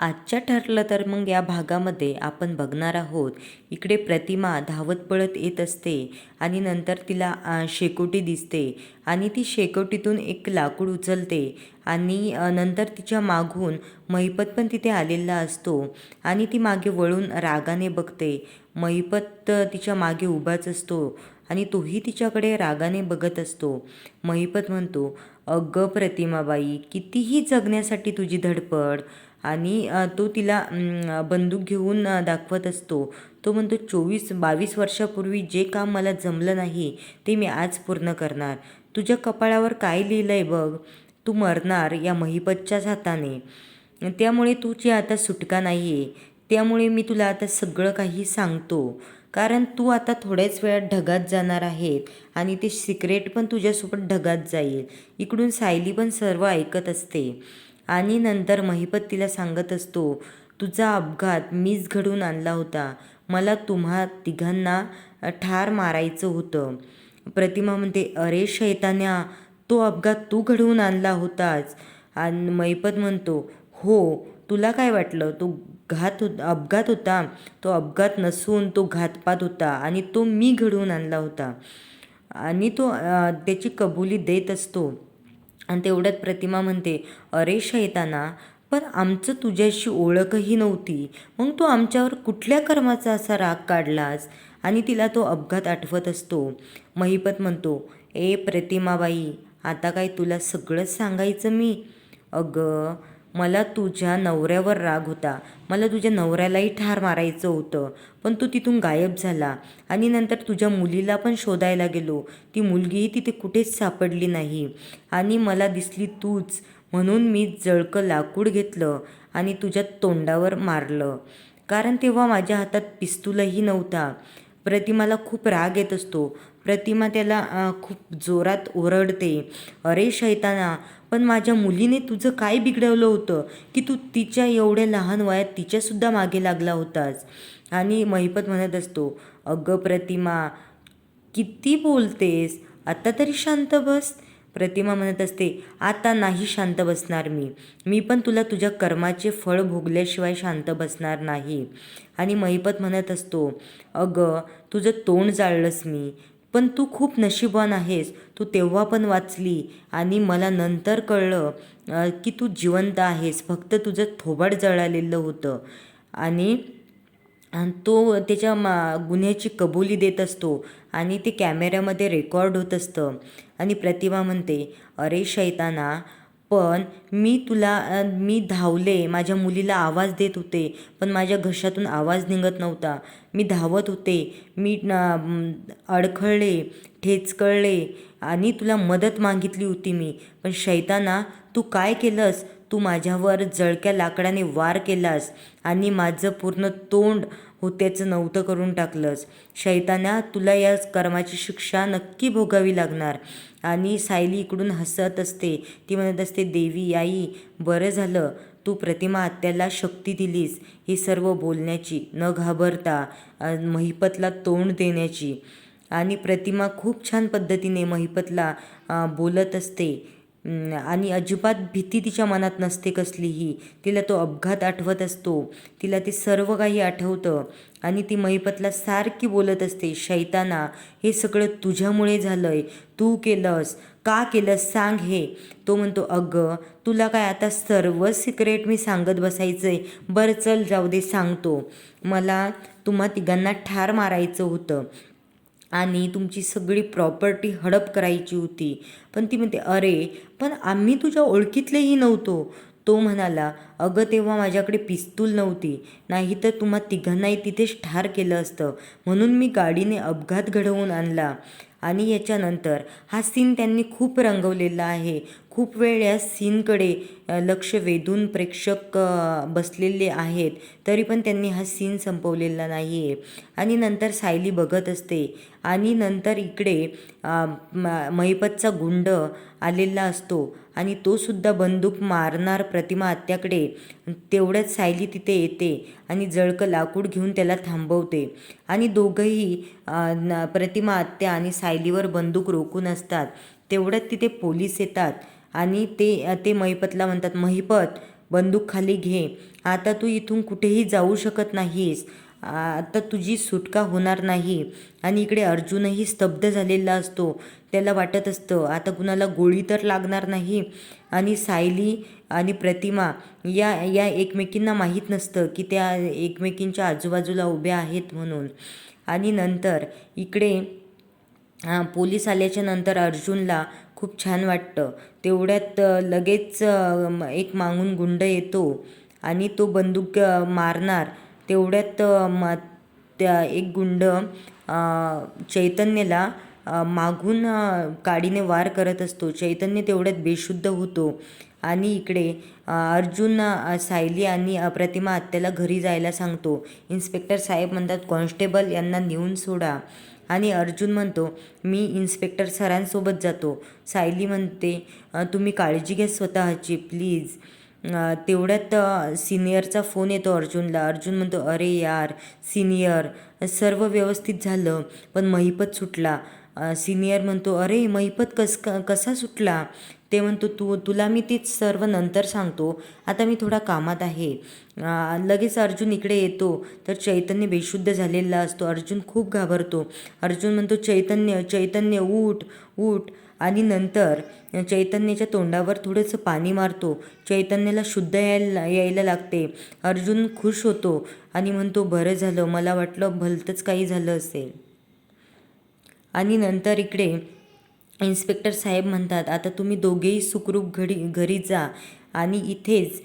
आजच्या ठरलं तर मग या भागामध्ये आपण बघणार आहोत. इकडे प्रतिमा धावत पळत येत असते आणि नंतर तिला शेकोटी दिसते आणि ती शेकोटीतून एक लाकूड उचलते आणि नंतर तिच्या मागून महिपत पण तिथे आलेला असतो आणि ती मागे वळून रागाने बघते. महिपत तिच्या मागे उभाच असतो आणि तोही तिच्याकडे रागाने बघत असतो. महिपत म्हणतो, "अगं प्रतिमाबाई, कितीही जगण्यासाठी तुझी धडपड." आणि तो तिला बंदूक घेऊन दाखवत असतो. तो म्हणतो, 22 वर्षापूर्वी जे काम मला जमलं नाही ते मी आज पूर्ण करणार. तुझ्या कपाळावर काय लिहिलं आहे बघ, तू मरणार या महिपतच्याच हाताने. त्यामुळे तुझी आता सुटका नाही आहे. त्यामुळे मी तुला आता सगळं काही सांगतो, कारण तू आता थोड्याच वेळात ढगात जाणार आहेत आणि ते सिक्रेट पण तुझ्यासोबत ढगात जाईल. इकडून सायली पण सर्व ऐकत असते आणि नंतर महिपत तिला सांगत असतो, तुझा अपघात मीच घडवून आणला होता. मला तुम्हा तिघांना ठार मारायचं होतं. प्रतिमा म्हणते, अरे शैतान्या, तो अपघात तू घडवून आणला होताच. आणि महिपत म्हणतो, हो, तुला काय वाटलं तो अपघात होता? तो अपघात नसून तो घातपात होता आणि तो मी घडवून आणला होता. आणि तो त्याची कबुली देत असतो. आणि तेवढ्यात प्रतिमा म्हणते, अरे शैताना, पण आमचं तुझ्याशी ओळखही नव्हती, मग तू आमच्यावर कुठल्या कर्माचा असा राग काढलास? आणि तिला तो अपघात आठवत असतो. महिपत म्हणतो, ए प्रतिमाबाई, आता काय तुला सगळंच सांगायचं मी? अगं, मला तुझ्या नवऱ्यावर राग होता. मला तुझ्या नवऱ्यालाही ठार मारायचं होतं, पण तो तिथून गायब झाला. आणि नंतर तुझ्या मुलीला पण शोधायला गेलो. ती मुलगीही तिथे कुठेच सापडली नाही आणि मला दिसली तूच, म्हणून मी जळकं लाकूड घेतलं आणि तुझ्या तोंडावर मारलं, कारण तेव्हा माझ्या हातात पिस्तूलही नव्हता. प्रतिमाला खूप राग येत असतो. प्रतिमा त्याला खूप जोरात ओरडते, अरे शैताना, पण माझ्या मुलीने तुझं काय बिघडवलं होतं की तू तिच्या एवढ्या लहान वयात तिच्यासुद्धा मागे लागला होतास? आणि महिपत म्हणत असतो, अगं प्रतिमा, किती बोलतेस, आता तरी शांत बस. प्रतिमा म्हणत असते, आता नाही शांत बसणार मी पण तुला तुझ्या कर्माचे फळ भोगल्याशिवाय शांत बसणार नाही. आणि महिपत म्हणत असतो, अगं, तुझं तोंड जाळलंस मी, पण तू खूप नशीबवान आहेस. तू तेव्हा पण वाचली आणि मला नंतर कळलं की तू जिवंत आहेस, फक्त तुझं थोबाड जळालेलं होतं. आणि तो त्याच्या गुन्ह्याची कबुली देत असतो आणि ते कॅमेऱ्यामध्ये रेकॉर्ड होत असतं. आणि प्रतिमा म्हणते, अरे शैताना, पण मी धावले, माझ्या मुलीला आवाज देत होते, पण माझ्या घशातून आवाज निघत नव्हता. मी धावत होते, मी अडखळले, ठेचकळले आणि तुला मदत मागितली होती मी. पण शैताना, तू काय केलंस? तू माझ्यावर जळक्या लाकडाने वार केलास आणि माझं पूर्ण तोंड होत्याचं नव्हतं करून टाकलंस. शैताना, तुला या कर्माची शिक्षा नक्की भोगावी लागणार. आणि सायली इकडून हसत असते. ती म्हणत असते, देवी आई, बरं झालं तू प्रतिमा आत्याला शक्ती दिलीस हे सर्व बोलण्याची, न घाबरता महिपतला तोंड देण्याची. आणि प्रतिमा खूप छान पद्धतीने महिपतला बोलत असते आणि अजिबात भीती तिच्या मनात नसते कसलीही. तिला तो अपघात आठवत असतो, तिला ते सर्व काही आठवतं आणि ती महिपतला सारखी बोलत असते, शैताना, हे सगळं तुझ्यामुळे झालंय, तू केलंस, का केलंस सांग हे. तो म्हणतो, अगं, तुला काय आता सर्व सिक्रेट मी सांगत बसायचंय? बरं चल, जाऊ दे, सांगतो. मला तुम्हा तिघांना ठार मारायचं होतं आणि तुमची सगळी प्रॉपर्टी हडप करायची होती. पण ती म्हणते, अरे, पण आम्ही तुझ्या ओळखीतलेही नव्हतो. तो म्हणाला, अगं, तेव्हा माझ्याकडे पिस्तूल नव्हती, नाहीतर तुम्हा तिघांनाही तिथेच ठार केलं असतं, म्हणून मी गाडीने अपघात घडवून आणला. आणि याच्यानंतर हा सीन त्यांनी खूप रंगवलेला आहे. खूप वेळ या सीनकडे लक्ष वेधून प्रेक्षक बसलेले आहेत, तरी पण त्यांनी हा सीन संपवलेला नाही आहे. आणि नंतर सायली बघत असते आणि नंतर इकडे महिपतचा गुंड आलेला असतो आणि तो सुद्धा बंदूक मारणार प्रतिमा आत्याकडे. तेवढ्यात सायली तिथे येते आणि जळकं लाकूड घेऊन त्याला थांबवते आणि दोघंही प्रतिमा आत्या आणि सायलीवर बंदूक रोखून असतात. तेवढ्यात तिथे पोलीस येतात आणि ते महिपतला म्हणतात, महिपत, बंदूक खाली घे. आता तू इथून कुठेही जाऊ शकत नाहीस. आता तुझी सुटका होणार नाही. आणि इकडे अर्जुनही स्तब्ध झालेला असतो. त्याला वाटत असतं आता कुणाला गोळी तर लागणार नाही. आणि सायली आणि प्रतिमा या या एकमेकींना माहीत नसतं की त्या एकमेकींच्या आजूबाजूला उभ्या आहेत म्हणून. आणि नंतर इकडे पोलीस आल्याच्या नंतर अर्जुनला खूप छान वाटतं. तेवढ्यात लगेच एक मागून गुंड येतो आणि तो बंदूक मारणार. तेवढ्यात त्या एक गुंड चैतन्यला मागून काडीने वार करत असतो. चैतन्य तेवढ्यात बेशुद्ध होतो. आणि इकडे अर्जुन सायली आणि प्रतिमा आत्याला घरी जायला सांगतो. इन्स्पेक्टर साहेब म्हणतात कॉन्स्टेबल यांना नेऊन सोडा. आणि अर्जुन म्हणतो मी इन्स्पेक्टर सरांसोबत जातो. सायली म्हणते तुम्ही काळजी घ्या स्वतःची प्लीज. तेवढ्यात सिनियरचा फोन येतो अर्जुनला. अर्जुन म्हणतो अरे यार सिनियर, सर्व व्यवस्थित झालं पण महिपत सुटला. सिनियर म्हणतो अरे महिपत कसा सुटला. ते म्हणतो तुला मी तीच सर्व नंतर सांगतो, आता मी थोडा कामात आहे. लगेच अर्जुन इकडे येतो तर चैतन्य बेशुद्ध झालेला असतो. अर्जुन खूप घाबरतो. अर्जुन म्हणतो चैतन्य चैतन्य उठ उठ. आणि नंतर चैतन्याच्या तोंडावर थोडंसं पाणी मारतो. चैतन्याला शुद्ध यायला लागते. अर्जुन खुश होतो आणि म्हणतो बरं झालं, मला वाटलं भलतंच काही झालं असेल. आणि नंतर इकडे इन्स्पेक्टर साहेब म्हणतात आता तुम्ही दोघेही सुखरूप घरी जा आणि इथेच